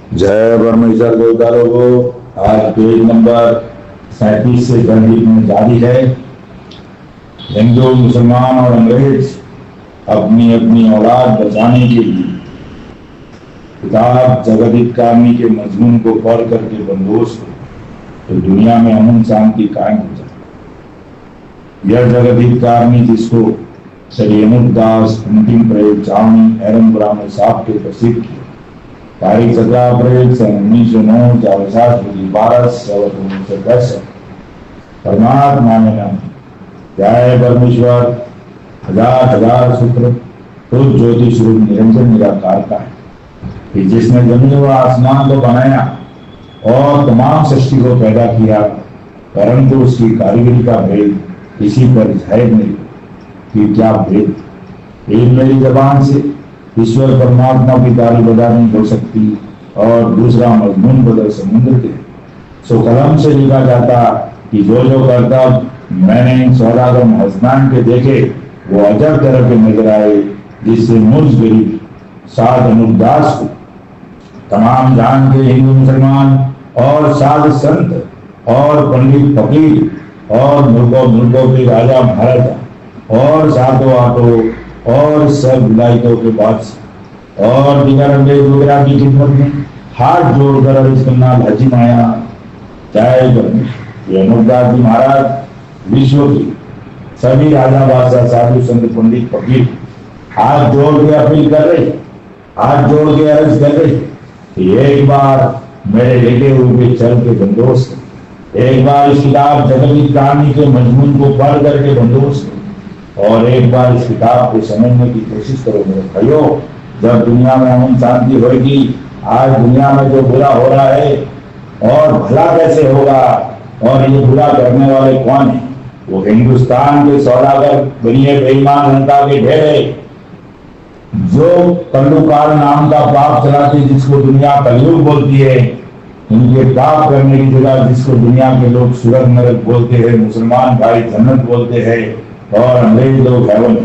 जय परमेश्वर देवता लोगों। आज पेज नंबर 37 से जनहित में जारी है। हिंदू, मुसलमान और अंग्रेज अपनी अपनी औलाद बचाने के लिए किताब जगत हितकारिणी के मजमून को पढ़ करके बंदोबस्त तो दुनिया में अमन शांति कायम हो जाए। यह जगत हितकारिणी जिसको श्री अनूपदास अंतिम प्रयोग छावनी एरमपुरा में साहब के प्रसिद्ध किया, तारीख 17 अप्रैल सन 1909 12 परमात्मा में नाम जय परमेश्वर हजार हजार सूत्र खुद ज्योति स्वरूप निरंजन निराकार का है कि जिसने जमीन व आसमान को बनाया और तमाम सृष्टि को पैदा किया, परंतु उसकी कारीगरी का भेद इसी पर जाहिर नहीं कि क्या भेद। एक मेरी जबान से ईश्वर परमात्मा की तारीफ बता नहीं हो सकती और दूसरा मजमून बदल समुद्र के सो कलम से लिखा जाता कि जो करता मैंने इन सौदागर हसनान के देखे वो अजब तरह के नजर आए, जिससे मुझ गरीब साध अनूपदास को तमाम जान के हिंदू मुसलमान और साध संत और पंडित फकीर और मुल्कों के राजा महाराजा और साधो आटो और सब विलायतों के बाद और दीगर अंग्रेज वगैरह की खिदमत में हाथ जोड़कर अर्ज करना लाजिम आया। जय परमेश्वर। अनूपदास जी महाराज विश्व की सभी राजा बादशाह साधु संत पंडित फकीर हाथ जोड़ के अपील कर रहे, हाथ जोड़ के अर्ज कर रहे कि एक बार मेरे लिखे हुए चल के बंदोबस्त, एक बार इस किताब जगत हितकारिणी के मजमून को पढ़ करके बंदोबस्त और एक बार इस किताब को समझने की कोशिश करो मेरे भाइयों। जब दुनिया में अमन शांति होगी, आज दुनिया में जो बुरा हो रहा है और भला कैसे होगा, और ये बुरा करने वाले कौन है? वो हिंदुस्तान के सौदागर बनिए बेईमान लंका के ढेरे जो कल्लुकाल नाम का पाप चलाते जिसको दुनिया कलयुग बोलती है, उनके पाप करने की जगह जिसको दुनिया के लोग स्वर्ग नरक बोलते हैं, मुसलमान भाई जन्नत बोलते हैं और अंग्रेज लोग हेवन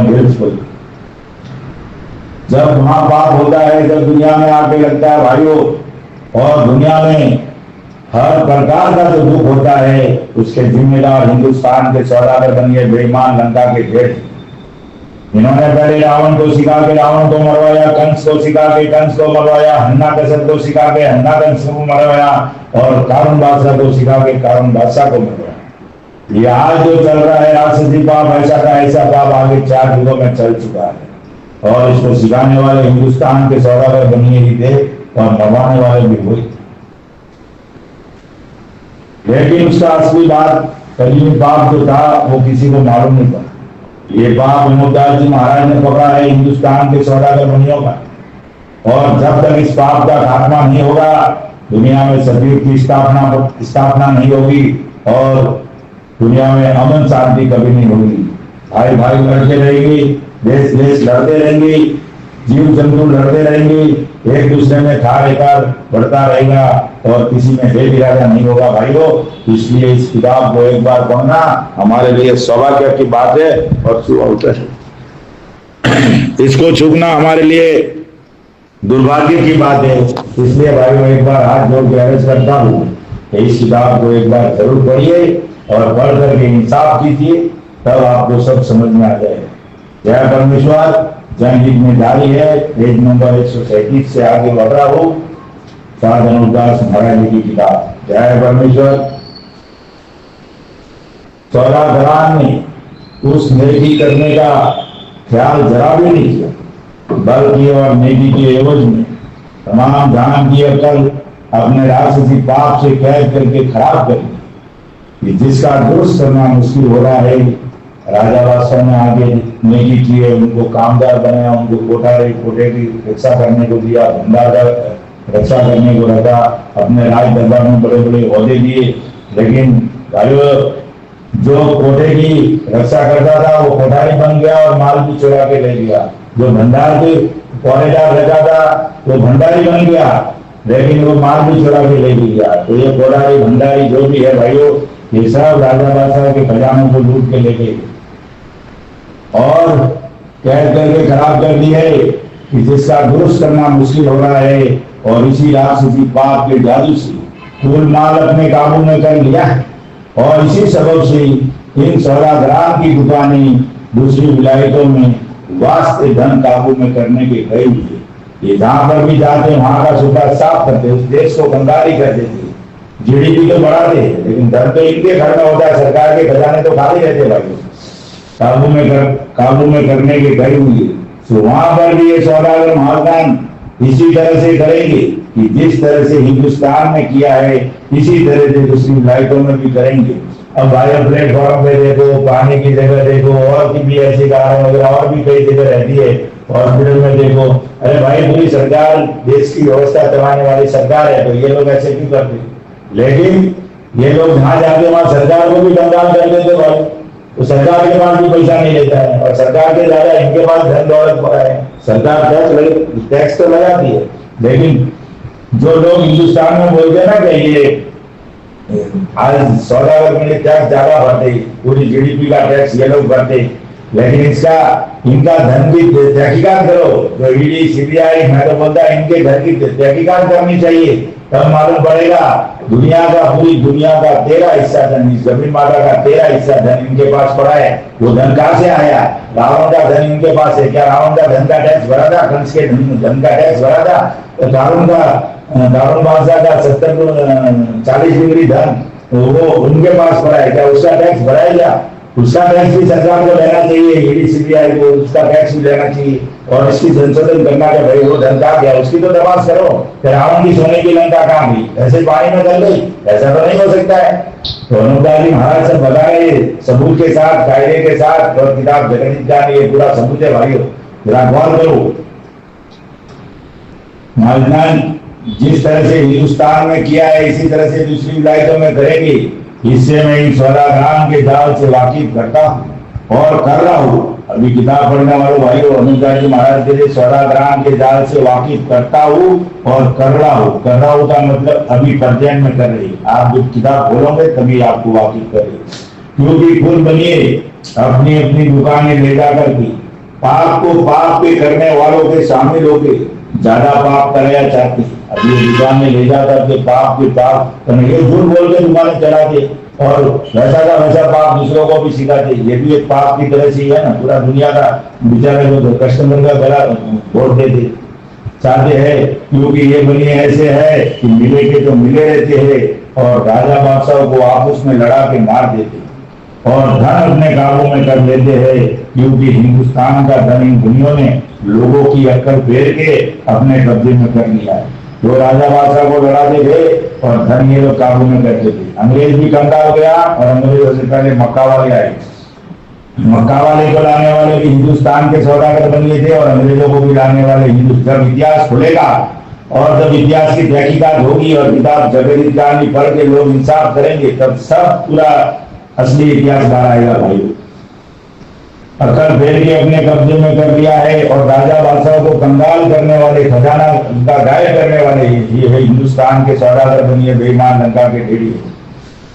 हिल्स बोलते। जब महापाप होता है, जब दुनिया में आके लगता है भाइयों, और दुनिया में हर प्रकार का जो दुख होता है उसके जिम्मेदार हिंदुस्तान के सौदागर बनिए बेईमान लंका के ढेर। इन्होंने पहले रावण को सिखा के रावण को मरवाया, कंस को सिखा के कंस को मरवाया, हन्नाकशप को सिखा के हन्नाकशप को मरवाया और कारून बादशाह को सिखा के कारून बादशाह को मरवाया। ये आज जो चल रहा है राक्षसी पाप, ऐसा का ऐसा पाप आगे 4 युगों में चल चुका है और इसको सिखाने वाले हिंदुस्तान के सौदागर बनिए ही थे और मरवाने वाले भी हुए। लेकिन उसका असली बात कलयुग पाप जो था वो किसी को मालूम नहीं पड़ा। ये पाप अनूपदास जी महाराज ने पकड़ा है हिंदुस्तान के सौदागर बनियों का, और जब तक इस पाप का खात्मा नहीं होगा दुनिया में सतयुग की स्थापना नहीं होगी और दुनिया में अमन शांति कभी नहीं होगी। भाई भाई लड़ते रहेंगे, देश देश लड़ते रहेंगे, जीव जंतु लड़ते रहेंगे, एक दूसरे में खा लेकर बढ़ता रहेगा और किसी में भेद इरादा नहीं होगा भाइयों। इसलिए इस किताब को एक बार पढ़ना हमारे लिए सौभाग्य की बात है और इसको छूना हमारे लिए दुर्भाग्य की बात है। इसलिए भाइयों एक बार हाथ जोड़ के अर्ज करता हूँ कि इस किताब को एक बार जरूर पढ़िए और पढ़ करके इंसाफ कीजिए, तब आपको सब समझ में आ जाएगा। जय परमेश्वर। जनहित में जारी है, पेज नंबर 137 से आगे बढ़ रहा हो, साध अनूपदास महाराज जी की किताब। जय परमेश्वर। सौदागरान ने उस नेकी करने का ख्याल जरा भी नहीं किया, बल्कि और नेकी के एवज में तमाम जान की अकल अपने राक्षसी पाप से कैद करके खराब कर दी, जिसका दुरुस्त करना मुश्किल हो रहा है। राजा बादशाह ने आगे नेकी की है, उनको कामदार बनाया, उनको कोठे की रक्षा करने को दिया, भंडार रक्षा करने को रखा, अपने राज दरबार में बड़े बड़े ओहदे दिए। लेकिन भाइयों जो कोठे की रक्षा करता था वो कोठारी बन गया और माल भी चुरा के ले लिया। जो भंडार के पहरेदार रखा था वो भंडारी बन गया, लेकिन वो माल भी चुरा के ले लिया। तो ये कोठारी भंडारी जो भी है भाइयों, ये सब राजा बादशाह के खजानों को लूट के ले गए और कैद करके खराब कर दी है। कि जिसका दुरुस्त करना मुश्किल हो रहा है, और इसी राक्षसी पाप के जादू से कुल माल अपने काबू में कर लिया है। और इसी सबब से इन सौदागराम की दुकानें दूसरी विलायतों में वास्ते धन काबू में करने के कई हुए। ये जहां पर भी जाते वहां का सूखा साफ करते, उस देश को कंगाली कर देते। जीडीपी तो बढ़ाते हैं, लेकिन धन तो इनके घर में होता है, सरकार के खजाने तो खाली रहते भाई। काबू में करने के कई हुए। तो वहां पर भी ये सौदागर महाकान इसी तरह से करेंगे कि जिस तरह से हिंदुस्तान में किया है, इसी तरह से दूसरी विलायतों में भी करेंगे। अब भाई प्लेटफॉर्म पे देखो, पानी की जगह देखो, और भी ऐसे कारण वगैरह और भी कई जगह रहती है। हॉस्पिटल में देखो, अरे भाई पूरी सरकार, देश की व्यवस्था चलाने वाली सरकार है, तो ये लोग ऐसे क्यों करते? लेकिन ये लोग जहां जाके वहां सरकार को भी कंगाल कर देते भाई। तो सरकार के पास भी पैसा नहीं लेता है, और सरकार के ज्यादा इनके पास धन दौलत पड़ा है। सरकार टैक्स तो लगाती है, लेकिन जो लोग हिंदुस्तान में बोलते हैं ना कि ये आज सौदागर के लिए टैक्स ज्यादा भरते, पूरी जीडीपी का टैक्स ये लोग भरते, लेकिन इनका धन की तहकीकात करो। जो ईडी सीबीआई, मैं तो बोलता इनके धन की तहकीकात करनी चाहिए, तब मालूम पड़ेगा पूरी दुनिया का 13 हिस्सा धन, इस जमीन माता का 13 हिस्सा धन इनके पास पड़ा है। वो धन कहां से आया? रावण का धन इनके पास है। क्या रावण का धन का टैक्स भरा था? कंस के धन का टैक्स भरा था? तो दारुण बादशाह का 40 डिग्री धन वो उनके पास पड़ा है, क्या उसका टैक्स भराया? क्या उसका टैक्स भी सरकार को लेना चाहिए, ईडी सीबीआई को उसका टैक्स भी लेना चाहिए, और इसकी संशोधन करना है भाई। वो धन कहाँ गया, उसकी तो तपास करो। फिर रावण की सोने की लंका कहाँ गई? ऐसे पानी में चल गई? ऐसा तो नहीं हो सकता है। तो हनुमान महाराज सब बता रहे सबूत के साथ, कायदे के साथ, और किताब जगत का ये पूरा सबूत है भाइयों, जरा गौर करो। महाजनान जिस तरह से हिंदुस्तान में किया है, इसी तरह से दूसरी विलायतों में करेंगे। इससे मैं इन सौदागराम के जाल से वाकिफ करता हूँ और कर रहा हूँ। अभी किताब पढ़ने वालों भाइयों, हनुमान जी महाराज के सौदागराम के जाल से वाकिफ करता हूँ और कर रहा हूँ। कर रहा हूँ का मतलब अभी प्रेजेंट में कर रही। आप जब किताब खोलोगे तभी आपको वाकिफ करेगी, क्योंकि खुद बनिए अपनी अपनी दुकानें ले जाकर के पाप को पाप पे करने वालों के शामिल होके ज्यादा पाप कराया चाहते। अभी दुकान में ले जाकर के पाप करने, झूठ बोल के दुकानें चलाते, और वैसा का वैसा पाप दूसरों को भी सिखाते। ये भी एक पाप की तरह से ही है ना। पूरा दुनिया का बेचारे लोग कस्टमर का गला घोट देते चाहते हैं, क्योंकि ये बनिए ऐसे है कि मिले के तो मिले रहते हैं, और राजा बादशाह को आपस में लड़ा के मार देते, और धन अपने काबू में कर लेते हैं। क्योंकि हिंदुस्तान का धन इन दुनियों ने लोगों की अक्कल फेर के अपने कब्जे में कर लिया है। जो राजा बादशाह को लड़ाते थे और धन ये लोग काबू में करते थे। अंग्रेज भी कंगाल गया, और अंग्रेजों से पहले मक्का वाले आए। मक्का वाले को लाने वाले भी हिंदुस्तान के सौदागर बन गए थे, और अंग्रेजों को भी लाने वाले हिंदुस्तान। जब इतिहास खुलेगा और जब इतिहास की तहकीकात होगी और किताब जगत कहानी पढ़ के लोग इंसाफ करेंगे, तब सब पूरा असली इतिहास बाहर आएगा भाई। अक्ल फेर के अपने कब्जे में कर लिया है, और राजा बादशाह को कंगाल करने वाले, खजाना का गायब करने वाले ये है हिंदुस्तान के सौदागर बनिए बेईमान लंका के ढेरी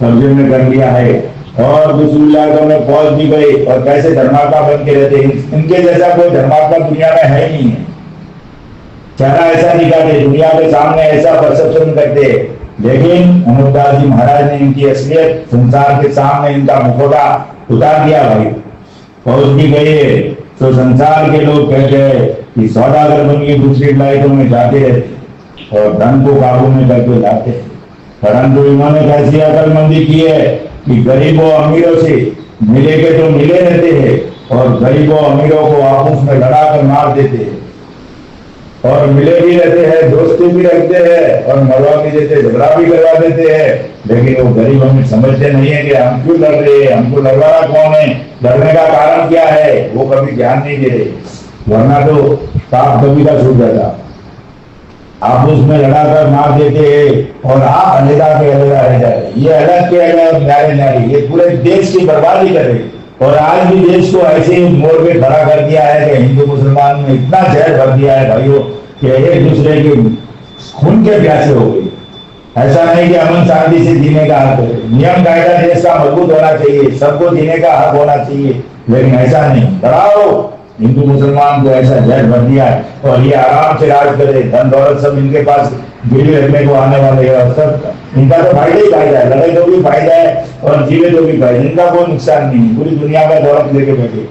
कब्जे में कर लिया है। और दूसरी इलाकों में फौज भी गई, और कैसे धर्मात्मा बन के रहते। इनके जैसा कोई धर्मात्मा दुनिया में है ही नहीं है। चेहरा ऐसा दिखाते, दुनिया के सामने ऐसा परसेप्शन करते, लेकिन हनुमान जी महाराज ने इनकी असलियत संसार के सामने इनका मुखौटा उतार दिया भाई। फौज भी गई, तो संसार के लोग कहते हैं कि सौदागर बन के दूसरी विलायतों में जाते रहते और धन को काबू में करके लाते। परंतु इन्होंने कैसी अकलमंदी की है कि गरीबों अमीरों से मिले के तो मिले रहते हैं, और गरीबों अमीरों को आपस में लड़ा कर मार देते हैं, और मिले भी रहते हैं, दोस्ती भी रखते हैं, और मरवा भी देते, झगड़ा भी करवा देते हैं। लेकिन वो गरीब हमें समझते नहीं है कि हम क्यों लड़ रहे हैं, हमको लड़वाना कौन है, लड़ने का कारण क्या है, वो कभी ध्यान नहीं दे रहे। वरना तो पाप कभी का छूट जाता। आप उसमें लड़ा कर मार देते हैं, और आप अलग के अलग रह जाए। ये अलग के अलग न्यारे न्यारे, ये पूरे देश की बर्बादी कर रही। और आज भी देश को ऐसे ही मोड़ पे खड़ा कर दिया है कि हिंदू मुसलमान में इतना जहर भर दिया है भाइयों कि एक दूसरे के खून के प्यासे हो गए। ऐसा नहीं कि अमन शांति से जीने का हक है। नियम कायदा देश का मजबूत होना चाहिए, सबको जीने का हक होना चाहिए, लेकिन ऐसा नहीं। बढ़ाओ हिंदू मुसलमान को ऐसा जहर भर दिया है और ये आराम से राज करे, धन दौलत सब इनके पास गिरवी रखने को आने वाले हैं, सब इनका तो फायदा ही फायदा है, लड़ाई तो भी फायदा है और जीवे तो भी फायदा, इनका कोई नुकसान नहीं है, पूरी दुनिया का दौलत लेके बैठे।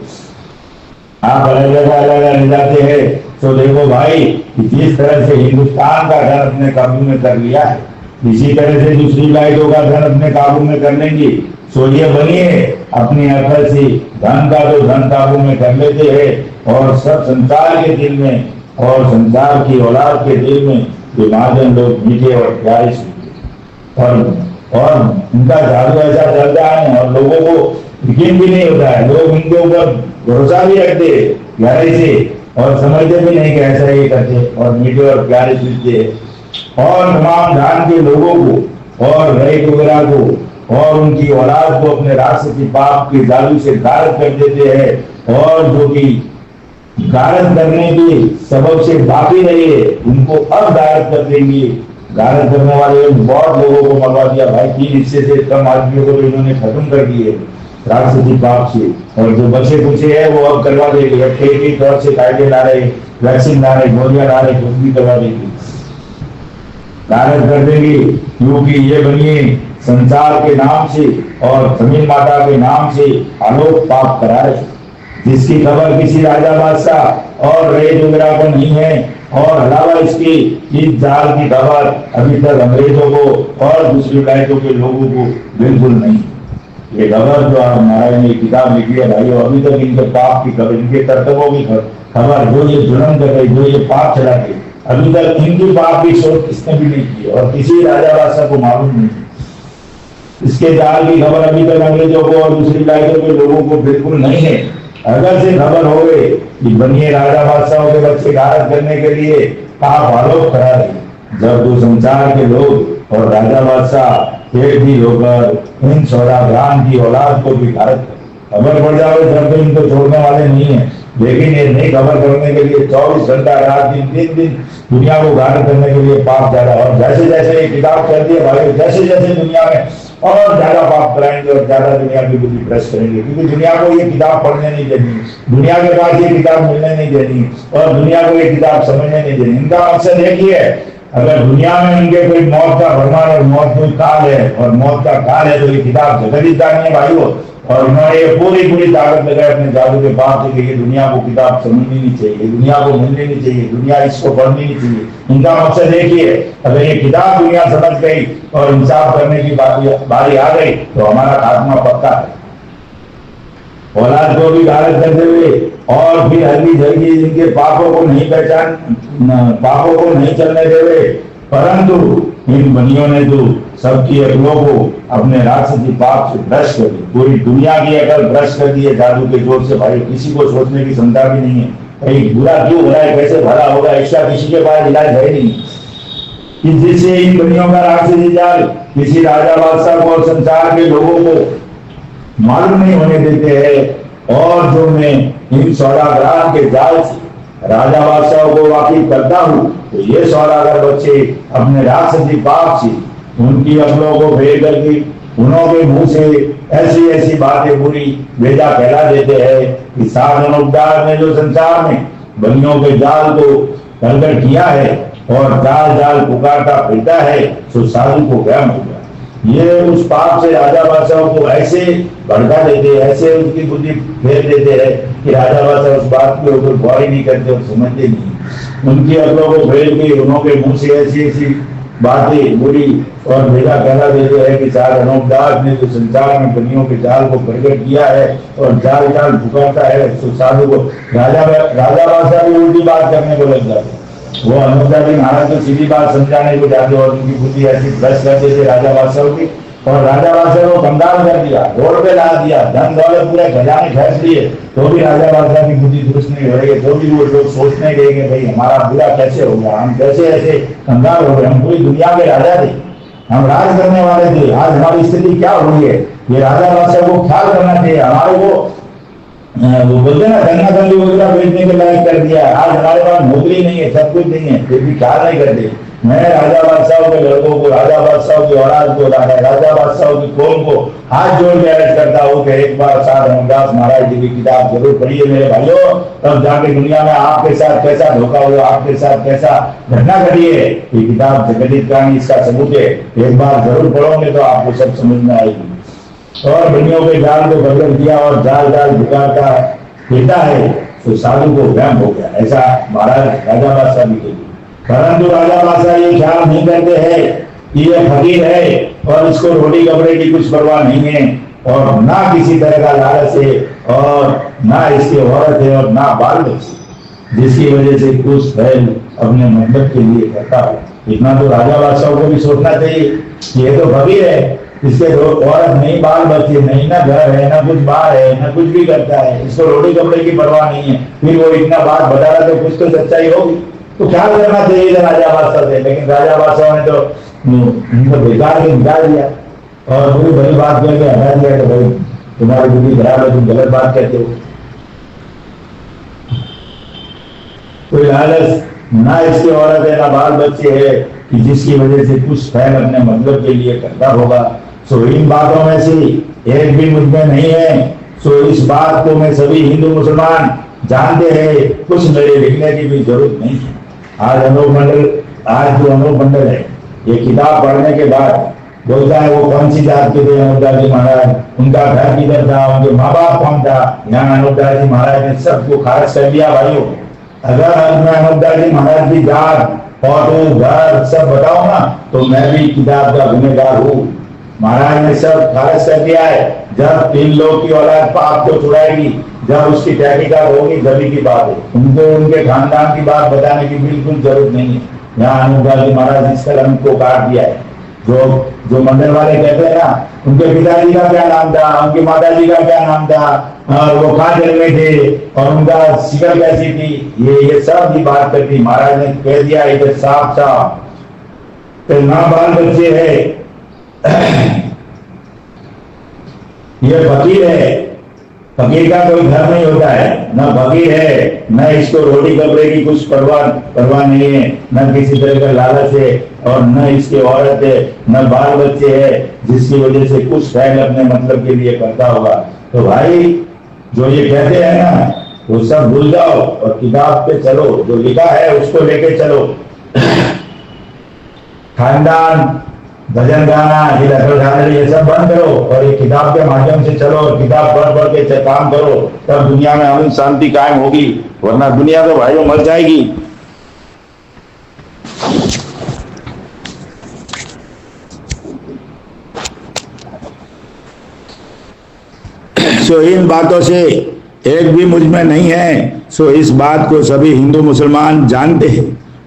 आप अलग अलग ले जाते हैं तो देखो भाई जिस तरह से हिंदुस्तान का धन अपने काबू में कर लिया है, इसी तरह से दूसरी लाइटों का धन अपने काबू में कर लेंगी। सो ये बनिए अपनी अकल से धन का तो धन काबू में कर लेते हैं और सब संसार के दिल में और संसार की औलाद के दिल में ये महाजन लोग मीठे और प्यारे और इनका जादू ऐसा चलता है और लोगों को यकीन भी नहीं होता है, लोग इनके ऊपर भरोसा भी रखते गहराई से और समझते भी नहीं कि ऐसा ये करते और मीठे और प्यारे चीजते और तमाम धान के लोगों को और रईत वगैरह को और उनकी औलाद को अपने रास्ते की पाप के जादू से गारद कर देते हैं और जो कि गारद करने के सबब से बाकी रहे उनको अब गारद कर देंगे। गारद करने वाले बहुत लोगों को मरवा दिया भाई, 3 हिस्से से कम आदमियों को तो इन्होंने खत्म कर दिए राष्ट्रपति पाप से और जो बचे कुचे है वो अब करवा देंगे, अब ठेके तौर से कायदे ला रहे, वैक्सीन ला रहे, गोलियां ला रहे, कुछ भी करवा देंगे, गारद कर देंगे क्योंकि ये बनिए संसार के नाम से और जमीन माता के नाम से आलोक पाप करा रहे, जिसकी खबर किसी राजा बादशाह और रईत वगैरह को नहीं है और अलावा इसकी इस जाल की खबर अभी तक अंग्रेजों को और दूसरी लाइटों के लोगों को बिल्कुल नहीं। ये खबर जो आप नारायण ने किताब लिखी है भाई, अभी तक इनके पाप की खबर, इनके कर्तव्यों की खबर, जो ये जुर्म कर रहे, जो ये पाप चला के, अभी तक इनकी पाप की शोध किसने भी नहीं की और किसी राजा बादशाह को मालूम नहीं। इसके जाल की खबर अभी तक अंग्रेजों को और दूसरी लाइटों के लोगों को बिल्कुल नहीं है। अगर से खबर हो गई कि बनिए राजा बादशाहों के बच्चे गारद करने के लिए पाप आलोक करा रहे, जब दो संसार के लोग और राजा बादशाह एक भी होकर इन 14 ग्राम की औलाद को भी गारद खबर पड़ जाए जब तो इनको छोड़ने वाले नहीं है, लेकिन ये नहीं खबर करने के लिए 24 घंटा रात दिन 3 दिन दुनिया को गारद करने के लिए पाप ज्यादा और जैसे जैसे ये किताब चलती है भाई, जैसे जैसे दुनिया में और ज्यादा पाप कराएंगे और ज्यादा दुनिया की बुद्धि भ्रष्ट करेंगे, क्योंकि दुनिया को ये किताब पढ़ने नहीं देनी, दुनिया के पास ये किताब मिलने नहीं देनी और दुनिया को ये किताब समझने नहीं देनी। इनका मकसद एक ही है, अगर दुनिया में इनके कोई मौत का भरमान और मौत कोई काल है और मौत का काल है तो ये किताब जगह ही जानी है भाइयों, और उन्होंने पूरी ताकत लगाई अपने जादू के पाप से कि दुनिया को किताब समझनी नहीं चाहिए, दुनिया को मिलनी नहीं चाहिए, दुनिया इसको पढ़नी नहीं चाहिए। इनका मकसद एक ही है, अगर ये किताब दुनिया समझ गई और इंसाफ करने की बारी आ गई तो हमारा खात्मा पक्का है। औलाद को भी गारद करते हुए और फिर हल्की जल्दी इनके पापों को नहीं पापों को नहीं चलने दे हुए, परंतु इन बनियों ने तो सबकी अकलों को अपने राष्ट्र पाप से भ्रष्ट कर दी, पूरी दुनिया की अकल भ्रष्ट कर दी है जादू के जोर से भाई, किसी को सोचने की क्षमता भी नहीं है भाई बुरा क्यों हो रहा है, कैसे भला होगा, ऐसा किसी के पास इलाज है नहीं। जिससे इन बनियों का राक्षसी जाल किसी राजा बादशाह को और संसार के लोगों को मालूम नहीं होने देते हैं और जो मैं इन 14 ग्राम के जाल से राजा बादशाह को वाकिफ करता हूँ तो ये 14 बच्चे अपने राक्षसी पाप से उनकी अकलों को फेर करके उन्होंने मुंह से ऐसी बातें पूरी भेजा फैला देते हैं कि साधन उपदार ने जो संसार में बनियों के जाल को प्रकट किया है और जाल पुकारता फिरता है तो साधु को वहम हो गया। ये उस पाप से राजा बादशाह को ऐसे भड़का देते हैं, ऐसे उसकी बुद्धि फेर देते हैं कि राजा बादशाह उस बात के ऊपर गौर ही नहीं करते और समझते नहीं। उनकी अकलों को फेर के उन्होंने मुंह से ऐसी बातें बुरी और भेजा कहला देते हैं कि चार अनोपदास ने जो संसार में बनियों के जाल को प्रकट किया है और जाल पुकारता है तो साधु को राजा बादशाह भी उल्टी बात करने को लग जाते, वो अनुपदा जी महाराज को सीधी बात समझाने को जाते और उनकी बुद्धि ऐसी भ्रष्ट करते थे राजा बादशाह की, और राजा बादशाह को कंगाल कर दिया, रोड पे ला दिया, धन दौलत पूरे खजाने फैस लिए, तो भी राजा बादशाह की बुद्धि दुरुस्त नहीं हो रही, तो भी वो लोग सोचने गए कि भाई हमारा बुरा कैसे हो गया, हम कैसे ऐसे कंगाल हो गए, हम पूरी दुनिया के राजा थे, हम राज करने वाले थे, आज हमारी स्थिति क्या हुई है। ये राजा बादशाह को ख्याल करना चाहिए, हमारे को वो बोलते ना गन्ना गंदी वगैरह बेचने के लायक कर दिया, आज हमारे पास नौकरी नहीं है, सब कुछ नहीं है, फिर भी ख्याल नहीं करते मैं राजा बादशाह के लड़कों को, राजा बादशाह की औलाद को, राजा बादशाह की कौम को हाथ जोड़ के अर्ज करता हूँ कि एक बार साथ रमदास महाराज जी की किताब जरूर पढ़िए मेरे भाइयों, तब जाके दुनिया में आपके साथ कैसा धोखा हुआ, आपके साथ कैसा घटना घटी है, ये किताब जगदीश कहानी इसका सबूत है। एक बार जरूर पढ़ोगे तो आपको सब समझ में आएगी। और बनियों के जाल को बदल दिया और जाल जाल बिगाड़ता कहता है तो साधु को वहम हो गया, ऐसा महाराज राजा बादशाह भी कहते। परंतु राजा बादशाह ये ख्याल नहीं करते हैं कि ये फकीर है और इसको रोटी कपड़े की कुछ परवाह नहीं है, और ना किसी तरह का लालच है, और ना इसकी औरत है, और ना बाल बच्चे, जिसकी वजह से कुछ फैल अपने मतलब के लिए करता है। इतना तो राजा बादशाह को भी सोचना चाहिए कि ये तो फकीर है, इसके औरत नहीं, बाल बच्चे नहीं, ना घर है, ना कुछ बाहर है, ना कुछ भी करता है, इसको रोटी कपड़े की परवाह नहीं है, फिर वो इतना बात बता रहा तो कुछ तो सच्चाई होगी, तो क्या करना चाहिए था राजा बादशाह से। लेकिन राजा बादशाह ने तो उनको बेकार के निकाल दिया और पूरी बड़ी बात करके हटा दिया कि भाई तुम्हारी बुद्धि खराब है, तुम गलत बात कहते हो। कोई लालच ना इसकी औरत है, ना बाल बच्चे है, कि जिसकी वजह से कुछ फैल अपने मतलब के लिए करता होगा। सो इन बातों में से एक भी मुझ में नहीं है। सो इस बात को मैं सभी हिंदू मुसलमान जानते हैं, कुछ मेरे लिखने की भी जरूरत नहीं है। आज अनूप मंडल, आज जो अनूप मंडल है, ये किताब पढ़ने के बाद बोलता है वो कौन सी जात के थे अनूपदास जी महाराज, उनका घर किधर था, उनके माँ बाप कौन था। यहाँ अनूपदास जी महाराज ने सबको खारिज कर दिया। भाइयों, अगर मैं अनूपदास जी महाराज की जात, फोटो, घर सब बताऊं ना तो मैं भी किताब का गुनहगार हूँ। महाराज ने सब खारिज कर दिया है। जब 3 लोग की औलाद पाप को छुड़ाएगी, जब उसकी तहकीकात होगी, तभी की बात है। उनको उनके खानदान की बात बताने की बिल्कुल जरूरत नहीं है। यहाँ अनूपदास जी महाराज इस कलम को काट दिया है। जो मंडल वाले कहते हैं ना, उनके पिताजी का क्या नाम था, उनकी माता जी का क्या नाम था, और वो कहाँ जन्मे थे, और उनका शिकल कैसी थी, ये सब भी बात करती। महाराज ने कह दिया इधर साफ साफ, तो ना बाल बच्चे है, ये फकीर है। फकीर का कोई घर नहीं होता है, न फकीर है, न इसको रोटी कपड़े की कुछ परवाह नहीं है, न किसी तरह का लालच है, और न इसकी औरत है, न बाल बच्चे है, जिसकी वजह से कुछ फैल अपने मतलब के लिए करता होगा। तो भाई जो ये कहते हैं ना, वो सब भूल जाओ और किताब पे चलो, जो लिखा है उसको लेके चलो। खानदान, भजन गाना, ये सब बंद करो और ये किताब के माध्यम से चलो, और किताब पढ़ पढ़ के काम करो, तब दुनिया में अमन शांति कायम होगी, वरना दुनिया तो भाइयों मर जाएगी। सो इन बातों से एक भी मुझ में नहीं है। सो इस बात को सभी हिंदू मुसलमान जानते हैं,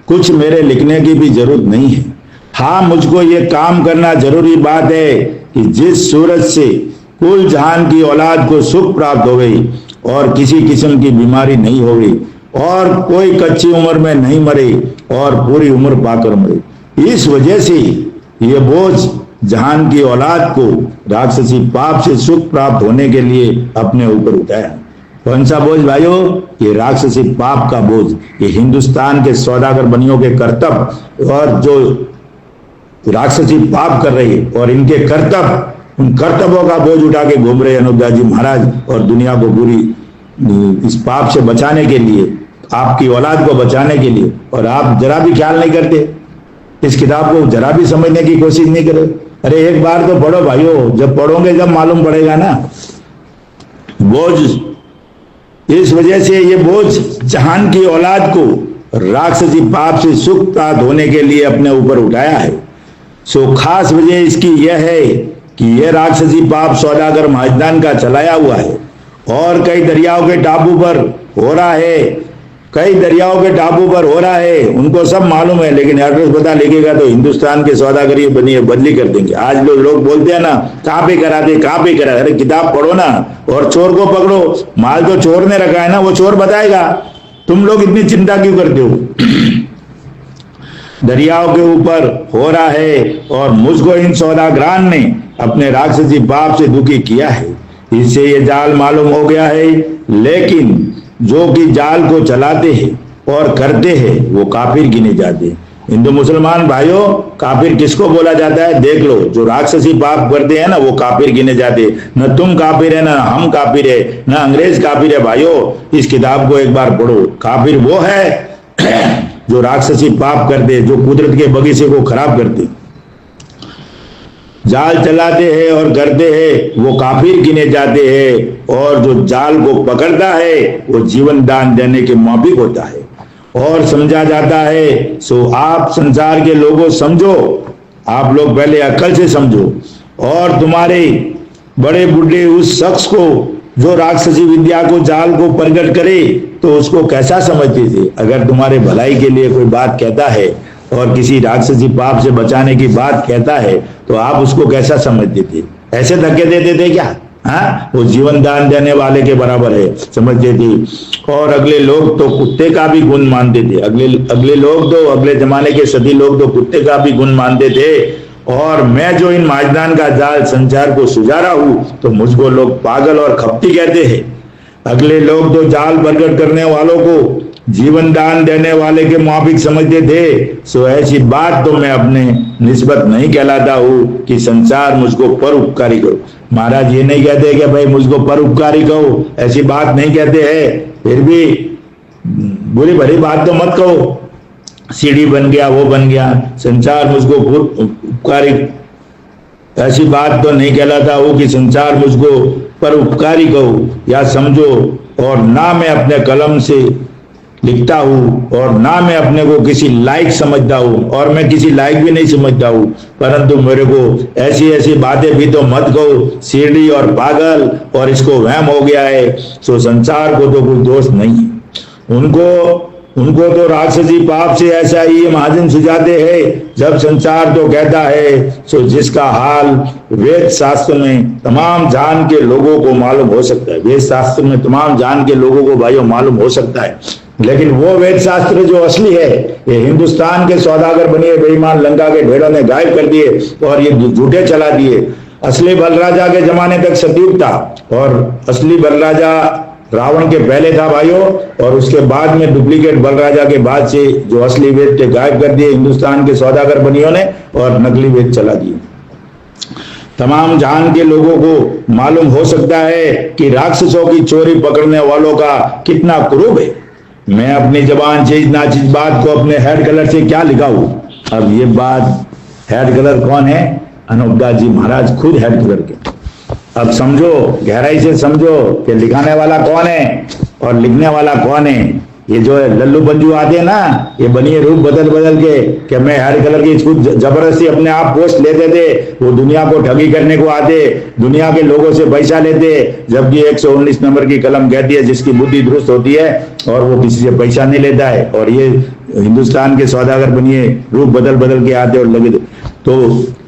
कुछ मेरे लिखने की भी जरूरत नहीं है। हाँ, मुझको ये काम करना जरूरी बात है कि जिस सूरत से कुल जहान की औलाद को सुख प्राप्त हो गई और किसी किस्म की बीमारी नहीं हो गई, और कोई कच्ची उम्र में नहीं मरे और पूरी उम्र पाकर मरे। इस वजह से ये बोझ जहान की औलाद को राक्षसी पाप से सुख प्राप्त होने के लिए अपने ऊपर उठाया। कौन सा बोझ भाइयों? ये राक्षसी पाप का बोझ। ये हिंदुस्तान के सौदागर बनियों के कर्तव्य, और जो राक्षसी पाप कर रही है और इनके कर्तव्य, उन कर्तव्यों का बोझ उठा के घूम रहे अनूपदास जी महाराज, और दुनिया को पूरी इस पाप से बचाने के लिए, आपकी औलाद को बचाने के लिए। और आप जरा भी ख्याल नहीं करते, इस किताब को जरा भी समझने की कोशिश नहीं करे। अरे एक बार तो पढ़ो भाइयों, जब पढ़ोगे जब मालूम पड़ेगा ना। बोझ, इस वजह से ये बोझ जहान की औलाद को राक्षसी पाप से सुख प्राप्त होने के लिए अपने ऊपर उठाया है। सो खास वजह इसकी यह है कि यह राक्षसी पाप सौदागर महाजदान का चलाया हुआ है, और कई दरियाओं के टापू पर हो रहा है, कई दरियाओं के टापू पर हो रहा है। उनको सब मालूम है, लेकिन एड्रेस पता लिखेगा तो हिंदुस्तान के सौदागरी बनी बदली कर देंगे। आज लोग बोलते हैं ना, कहाँ पे कराते, कहाँ पे करा। अरे किताब पढ़ो ना, और चोर को पकड़ो। माल तो चोर ने रखा है ना, वो चोर बताएगा। तुम लोग इतनी चिंता क्यों करते हो? दरियाओं के ऊपर हो रहा है, और मुझको इन सौदागरान ने अपने राक्षसी पाप से दुखी किया है, इससे ये जाल मालूम हो गया है। लेकिन जो कि जाल को चलाते हैं और करते हैं वो काफिर गिने जाते हैं। हिंदू मुसलमान भाइयों, काफिर किसको बोला जाता है? देख लो, जो राक्षसी पाप करते हैं ना वो काफिर गिने जाते। न तुम काफिर है, न हम काफिर है, न अंग्रेज काफिर है। भाइयों, इस किताब को एक बार पढ़ो। काफिर वो है जो राक्षसी पाप करते, जो कुदरत के बगीचे को खराब करते, जाल चलाते हैं और करते हैं, वो काफिर गिने जाते हैं। और जो जाल को पकड़ता है वो जीवन दान देने के माफिक होता है और समझा जाता है। सो आप संसार के लोगों समझो, आप लोग पहले अकल से समझो। और तुम्हारे बड़े बुढ़े उस शख्स को जो राक्षसी विद्या को, जाल को प्रकट करे, तो उसको कैसा समझते थे? अगर तुम्हारे भलाई के लिए कोई बात कहता है और किसी राक्षसी पाप से बचाने की बात कहता है, तो आप उसको कैसा समझते थे? ऐसे धक्के देते थे क्या? हाँ, वो जीवन दान देने वाले के बराबर है समझते थे। और अगले लोग तो कुत्ते का भी गुण मानते थे। अगले लोग तो, अगले जमाने के सदी लोग तो कुत्ते का भी गुण मानते थे। और मैं जो इन माजदान का जाल संसार को सुझा रहा हूं, तो मुझको लोग पागल और खपटी कहते हैं। अगले लोग तो जाल प्रकट करने वालों को जीवन दान देने वाले के माफिक समझते थे। सो ऐसी बात तो मैं अपने निस्बत नहीं कहलाता हूँ कि संसार मुझको परोपकारी करो। महाराज ये नहीं कहते कि भाई मुझको परोपकारी कहो, ऐसी बात नहीं कहते हैं। फिर भी बुरी भरी बात तो मत कहो, सीढ़ी बन गया, वो बन गया, संसार मुझको उपकारी, ऐसी बात तो नहीं कहलाता हूँ कि संसार मुझको परोपकारी कहो या समझो। और ना मैं अपने कलम से लिखता हूँ और ना मैं अपने को किसी लायक समझता हूँ, और मैं किसी लायक भी नहीं समझता हूँ। परंतु मेरे को ऐसी ऐसी बातें भी तो मत कहो, सीढ़ी और पागल, और इसको वहम हो गया है। सो संसार को तो कोई दोष नहीं है। उनको तो राक्षसी पाप से ऐसा ही महाजन सुझाते हैं। जब संसार तो कहता है, सो जिसका हाल वेद शास्त्र में तमाम जान के लोगों को मालूम हो सकता है। वेद शास्त्र में तमाम जान के लोगों को भाइयों मालूम हो सकता है, लेकिन वो वेद शास्त्र जो असली है, ये हिंदुस्तान के सौदागर बनिए बेईमान लंका के ढेरों ने गायब कर दिए और ये झूठे चला दिए। असली बलराजा के जमाने तक सतयुग था, और असली बलराजा रावण के पहले था भाइयों, और उसके बाद में डुप्लीकेट बलराजा के बाद से जो असली वेद थे गायब कर दिए हिंदुस्तान के सौदागर बनियों ने, और नकली वेद चला दिए। तमाम जहान के लोगों को मालूम हो सकता है कि राक्षसों की चोरी पकड़ने वालों का कितना क्रूर है। मैं अपनी जबान चीज नाचीज बात को अपने हेड कलर से क्या लिखाऊं? अब ये बात, हेड कलर कौन है? अनूपदास जी महाराज खुद हेड कलर के। अब समझो, गहराई से समझो कि लिखाने वाला कौन है और लिखने वाला कौन है। ये जो लल्लू बंजू आते हैं ना, ये बनिए रूप बदल बदल के कि मैं हेड कलर की, इसको जबरदस्ती अपने आप पोस्ट लेते थे। वो दुनिया को ठगी करने को आते, दुनिया के लोगों से पैसा लेते, जबकि 119 नंबर की कलम कहती है जिसकी बुद्धि दुरुस्त होती है और वो किसी से पैसा नहीं लेता है। और ये हिंदुस्तान के सौदागर बनिए रूप बदल बदल के आते और लगे। तो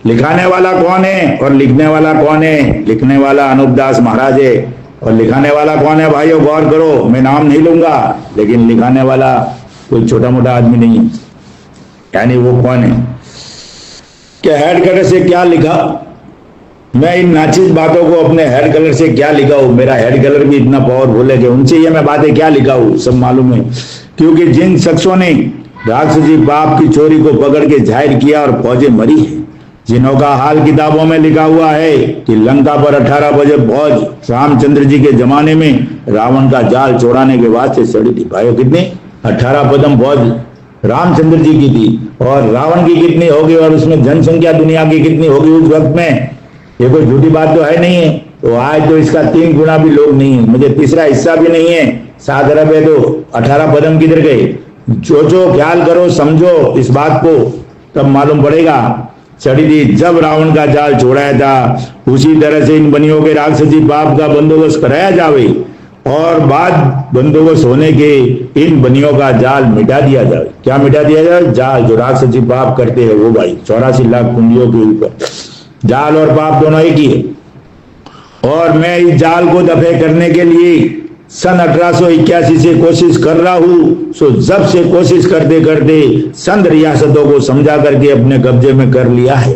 लिखाने वाला कौन है और लिखने वाला कौन है? लिखने वाला अनूपदास महाराज है, और लिखाने वाला कौन है भाइयों? गौर करो, मैं नाम नहीं लूंगा, लेकिन लिखाने वाला कोई छोटा मोटा आदमी नहीं है। यानी वो कौन है? क्या हेड कलर से क्या लिखा? मैं इन नाचीज बातों को अपने हेड कलर से क्या लिखाऊं? मेरा हेड कलर भी इतना पावरफुल है कि उनसे ये मैं बातें क्या लिखाऊं? सब मालूम है। क्योंकि जिन शख्सों ने राक्षसी पाप की चोरी को पकड़ के जाहिर किया और फौजें मरी है, जिन्हों का हाल किताबों में लिखा हुआ है कि लंका पर 18 बजे फौज रामचंद्र जी के जमाने में रावण का जाल छोड़ाने के बाद से चढ़ी थी। भाइयों कितनी? 18 पदम फौज रामचंद्र जी की थी, और रावण की कितनी होगी, और उसमें जनसंख्या दुनिया की कितनी होगी उस वक्त में? ये कोई झूठी बात तो है नहीं है। तो आज तो इसका 3 गुना भी लोग नहीं है, मुझे तीसरा हिस्सा भी नहीं है। 7 अरब है तो 18 पदम किधर गए? सोचो, ख्याल करो, समझो इस बात को, तब मालूम पड़ेगा। चढ़ी थी जब रावण का जाल छोड़ाया था, उसी तरह से इन बनियों के राक्षसी पाप का बंदोबस्त कराया जावे, और बाद बंदोबस्त होने के इन बनियों का जाल मिटा दिया जाए। क्या मिटा दिया जाए? जाल जो राक्षसी पाप करते हैं वो भाई 84 लाख कुंडियों के ऊपर। जाल और पाप दोनों एक ही है। और मैं इस जाल को दफे करने के लिए सन 1881 से कोशिश कर रहा हूं। सो जब से कोशिश करते करते संध रियासतों को समझा करके अपने कब्जे में कर लिया है।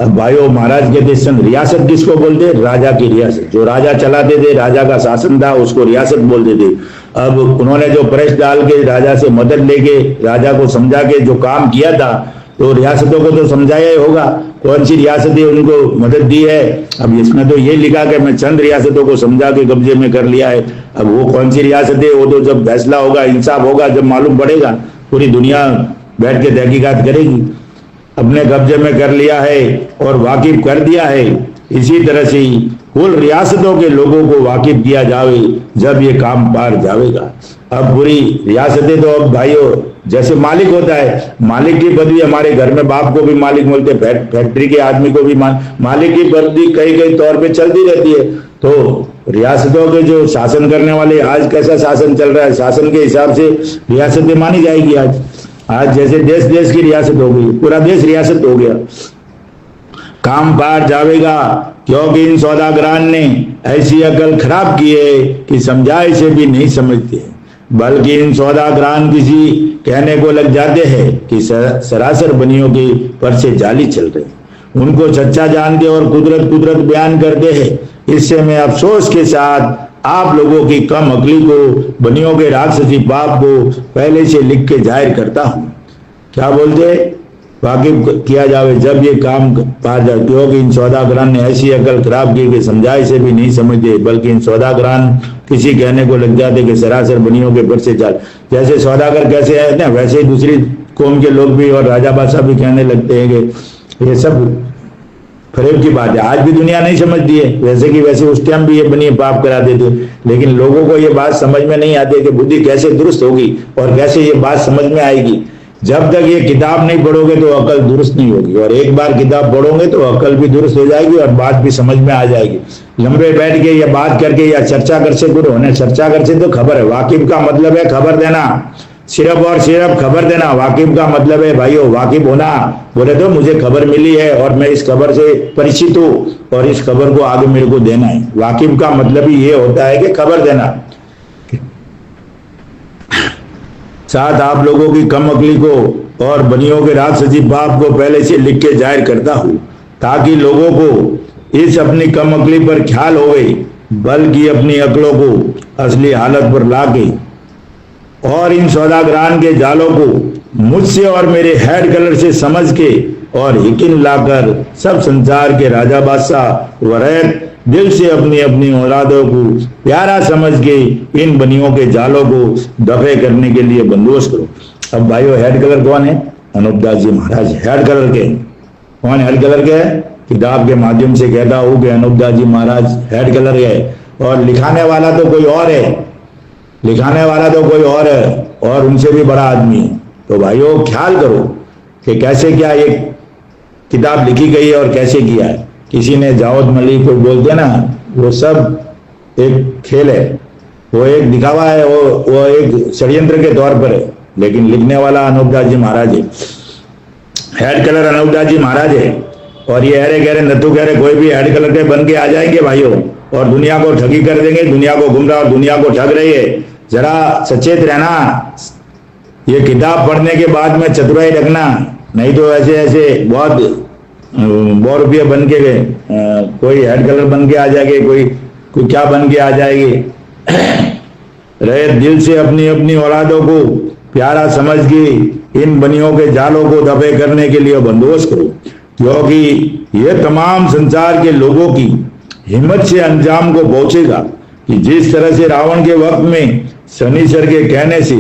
अब भाइयों, महाराज कहते संध रियासत किसको बोलते? राजा की रियासत। जो राजा चलाते थे, राजा का शासन था, उसको रियासत बोलते थे। अब उन्होंने जो प्रेस डाल के राजा से मदद लेके राजा को समझा के जो काम किया था, तो रियासतों को तो समझाया ही होगा कौन सी रियासतें उनको मदद दी है। अब इसमें तो ये लिखा कि मैं चंद रियासतों को समझा के कब्जे में कर लिया है। अब वो कौन सी रियासतें, वो तो जब फैसला होगा, इंसाफ होगा, जब मालूम पड़ेगा, पूरी दुनिया बैठ के तहकीकात करेगी। अपने कब्जे में कर लिया है और वाकिफ कर दिया है। इसी तरह से कुल रियासतों के लोगों को वाकिफ किया जावे जब ये काम पार जाएगा। अब पूरी रियासतें तो अब भाइयों जैसे मालिक होता है, मालिक की पदवी हमारे घर में बाप को भी मालिक बोलते, फैक्ट्री के आदमी को भी मालिक की पदवी कई कई तौर पे चलती रहती है। तो रियासतों के जो शासन करने वाले, आज कैसा शासन चल रहा है, शासन के हिसाब से रियासतें मानी जाएगी। आज जैसे देश देश की रियासत हो गई, पूरा देश रियासत हो गया। काम पार जाएगा क्योंकि इन सौदागरान ने ऐसी अकल खराब की है कि समझाए से भी नहीं समझते, बल्कि इन सौदागरान किसी कहने को लग जाते हैं कि सरासर बनियों के पर से जाली चल रहे, उनको सच्चा जानते और कुदरत कुदरत बयान करते हैं। इससे मैं अफसोस के साथ आप लोगों की कम अकली को, बनियों के राक्षसी पाप को पहले से लिख के जाहिर करता हूं। क्या बोलते, वाकिफ किया जावे जब ये काम पार जाए, क्योंकि इन सौदागरान ने ऐसी अकल खराब की कि समझाए से भी नहीं समझते, बल्कि इन सौदागरान किसी कहने को लग जाते कि सरासर बनियों के पर से जाल। जैसे सौदागर कैसे है ना, वैसे ही दूसरी कौम के लोग भी और राजा बादशाह भी कहने लगते हैं कि ये सब फरेब की बात है। आज भी दुनिया नहीं समझती है, वैसे कि वैसे उस टाइम भी ये बनिए पाप करा देते, लेकिन लोगों को ये बात समझ में नहीं आती कि बुद्धि कैसे दुरुस्त होगी और कैसे ये बात समझ में आएगी। जब तक ये किताब नहीं पढ़ोगे तो अकल दुरुस्त नहीं होगी, और एक बार किताब पढ़ोगे तो अकल भी दुरुस्त हो जाएगी और बात भी समझ में आ जाएगी। लंबे बैठ के या बात करके या चर्चा कर से गुरु होने, चर्चा कर से तो खबर है। वाकिफ का मतलब है खबर देना, सिर्फ और सिर्फ खबर देना। वाकिफ का मतलब है भाइयों वाकिफ होना। बोले तो मुझे खबर मिली है और मैं इस खबर से परिचित हूँ और इस खबर को आगे मेरे को देना है। वाकिफ का मतलब ही ये होता है कि खबर देना। साथ आप लोगों की कम अकली को और बनियों के राक्षसी पाप को पहले से लिख के जाहिर करता हूं, ताकि लोगों को इस अपनी कम अकली पर ख्याल हो गई, बल्कि अपनी अकलों को असली हालत पर लाके और इन सौदागरान के जालों को मुझसे और मेरे हेड कलर से समझ के और यकीन लाकर सब संसार के राजा बादशाह वरैत दिल से अपनी अपनी औलादों को प्यारा समझ के इन बनियों के जालों को दफे करने के लिए बंदोबस्त करो। अब भाइयों हेड कलर कौन है? अनूपदास जी महाराज हेड कलर के। कौन हेड कलर के? किताब के माध्यम से कहता हूं कि अनूपदास जी महाराज हेड कलर है, और लिखाने वाला तो कोई और है, लिखाने वाला तो कोई और है और उनसे भी बड़ा आदमी है। तो भाइयों ख्याल करो कि कैसे क्या ये किताब लिखी गई है और कैसे किया है। किसी ने जावद मलिक को बोलते ना, वो सब एक खेल है, वो एक दिखावा है, वो एक षड्यंत्र के तौर पर है, लेकिन लिखने वाला अनूपदास जी महाराज है। हेड कलर अनूपदास जी महाराज है। और ये अरे गहरे नथु गहरे कोई भी हेड कलर के बन के आ जाएंगे भाइयों और दुनिया को ठगी कर देंगे, दुनिया को गुमराह और दुनिया को ठग रही है। जरा सचेत रहना, ये किताब पढ़ने के बाद में चतुराई रखना, नहीं तो ऐसे ऐसे बहुत रुपये बन के कोई हेड कलर बन के आ जाएगी, कोई क्या बन के आ जाएगी। रहे दिल से अपनी अपनी औलादों को प्यारा समझ के इन बनियों के जालों को दफे करने के लिए बंदोबस्त करो, क्योंकि ये तमाम संसार के लोगों की हिम्मत से अंजाम को पहुंचेगा कि जिस तरह से रावण के वक्त में शनिश्चर के कहने से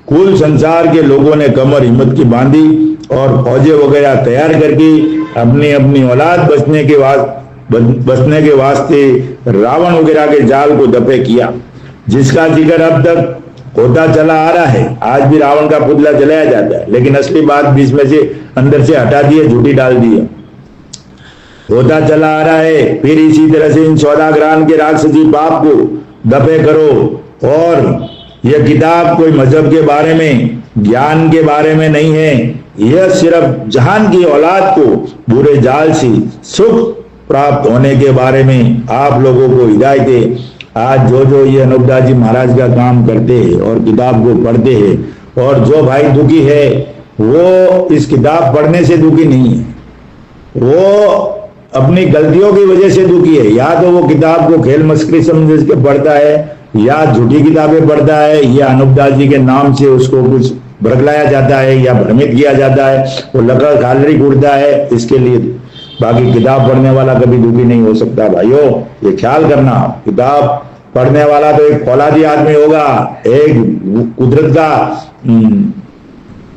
कुल संसार के लोगों ने कमर हिम्मत की बांधी और फौजें वगैरह तैयार करके अपनी अपनी औलाद बचने के वास्ते रावण वगैरह के जाल को दफे किया, जिसका जिक्र अब तक होता चला आ रहा है। आज भी रावण का पुतला जलाया जाता है, लेकिन असली बात बीच में से अंदर से हटा दी है, झूठी डाल दी है, होता चला आ रहा है। फिर इसी तरह से इन सौदागरान के राक्षसी पाप को दफे करो। और यह किताब कोई मजहब के बारे में, ज्ञान के बारे में नहीं है, यह सिर्फ जहान की औलाद को बुरे जाल से सुख प्राप्त होने के बारे में आप लोगों को हिदायत है। आज जो ये अनूपदास जी महाराज का काम करते हैं और किताब को पढ़ते हैं, और जो भाई दुखी है वो इस किताब पढ़ने से दुखी नहीं है, वो अपनी गलतियों की वजह से दुखी है। या तो वो किताब को खेल मस्करी समझ के पढ़ता है, या झूठी किताबें पढ़ता है या अनूपदास जी के नाम से उसको कुछ भड़कलाया जाता है या भ्रमित किया जाता है, वो लकड़ खालरी कूदता है, इसके लिए बाकी किताब पढ़ने वाला कभी दुखी नहीं हो सकता। भाइयों ये ख्याल करना, किताब पढ़ने वाला तो एक फौलादी आदमी होगा, एक कुदरत का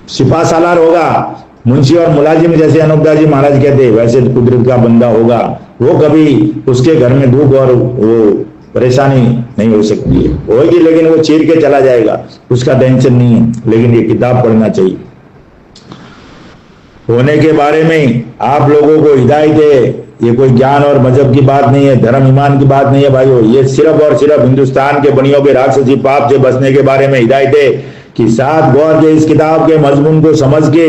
सिपा सालार होगा, मुंशी और मुलाजिम जैसे अनूपदास जी महाराज कहते वैसे कुदरत का बंदा होगा। वो कभी उसके घर में दुख और वो परेशानी नहीं हो सकती है, होगी लेकिन वो चीर के चला जाएगा, उसका टेंशन नहीं है। लेकिन ये किताब पढ़ना चाहिए। होने के बारे में आप लोगों को हिदायत है, ये कोई ज्ञान और मजहब की बात नहीं है, धर्म ईमान की बात नहीं है भाइयों, ये सिर्फ और सिर्फ हिंदुस्तान के बनियों के राक्षसी पाप से बचने के बारे में हिदायत है कि सात गौर के इस किताब के मजमून को समझ के,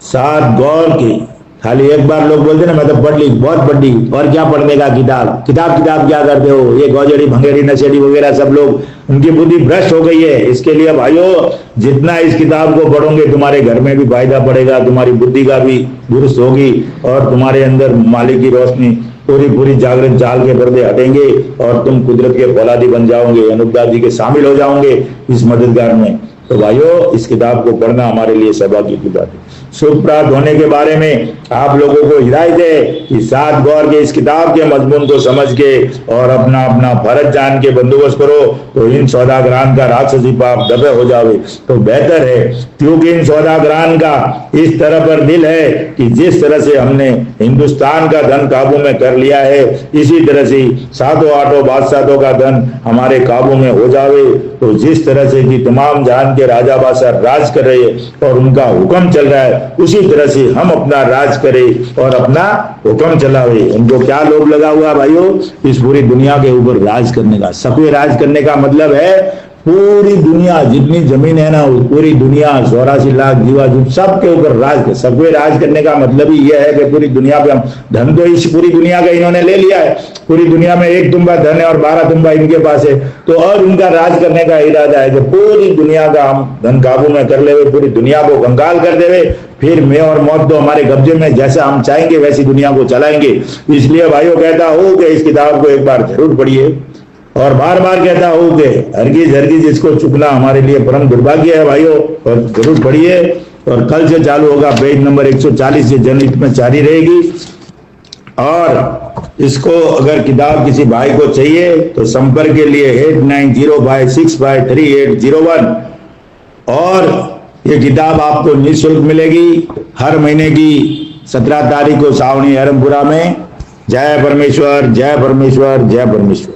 सात गौर की, खाली एक बार लोग बोलते ना मैं तो पढ़ ली, बहुत पढ़ ली, और क्या पढ़ने का, किताब किताब क्या करते हो, ये गौजड़ी भंगेरी नशेड़ी वगैरह सब लोग, उनकी बुद्धि भ्रष्ट हो गई है। इसके लिए भाइयों जितना इस किताब को पढ़ोगे तुम्हारे घर में भी फायदा पड़ेगा, तुम्हारी बुद्धि का भी दुरुस्त होगी और तुम्हारे अंदर मालिक की रोशनी पूरी जागृत जाल के पर्दे हटेंगे और तुम कुदरत के फौलादी बन जाओगे, अनूपदास जी के शामिल हो जाओगे इस मददगार में। तो भाइयों इस किताब को पढ़ना हमारे लिए सौभाग्य की बात है। सुख प्राप्त होने के बारे में आप लोगों को हिदायत है कि सात गौर के इस किताब के मजमून को समझ के और अपना अपना फर्ज जान के बंदोबस्त करो तो इन सौदागरान का राक्षसी पाप दबे हो जावे तो बेहतर है। क्योंकि इन सौदागरान का इस तरह पर दिल है कि जिस तरह से हमने हिंदुस्तान का धन काबू में कर लिया है, इसी तरह से सातों आठों बादशाहों का धन हमारे काबू में हो जावे। तो जिस तरह से कि तमाम जहान के राजा बादशाह राज कर रहे हैं और उनका हुक्म चल रहा है, उसी तरह से हम अपना राज करें और अपना हुक्म चलावे। उनको क्या लोभ लगा हुआ भाइयों, इस पूरी दुनिया के ऊपर राज करने का। सकवे राज करने का मतलब है पूरी दुनिया जितनी जमीन है ना, पूरी दुनिया 84 लाख जीवा सबके ऊपर राज कर। सकवे राज करने का मतलब ही यह है कि पूरी दुनिया पे हम धन तो इस पूरी दुनिया का इन्होंने ले लिया है, पूरी दुनिया में 1 तुम्बा धन है और 12 तुम्बा इनके पास है। तो और उनका राज करने का इरादा है कि पूरी दुनिया का हम धन काबू में कर ले, पूरी दुनिया को कंगाल कर देवे, फिर मैं और मौत तो हमारे कब्जे में, जैसा हम चाहेंगे वैसी दुनिया को चलाएंगे। इसलिए भाइयों कहता हूं कि इस किताब को एक बार जरूर पढ़िए और बार बार कहता हूं कि हरगिज इसको चुकना हमारे लिए परम दुर्भाग्य है भाइयों, और जरूर पढ़िए। और कल से चालू होगा पेज नंबर 140 से जनहित में जारी रहेगी। और इसको अगर किताब किसी भाई को चाहिए तो संपर्क के लिए 8905653801। और ये किताब आपको निःशुल्क मिलेगी हर महीने की 17 तारीख को सावनी हरमपुरा में। जय परमेश्वर, जय परमेश्वर, जय परमेश्वर।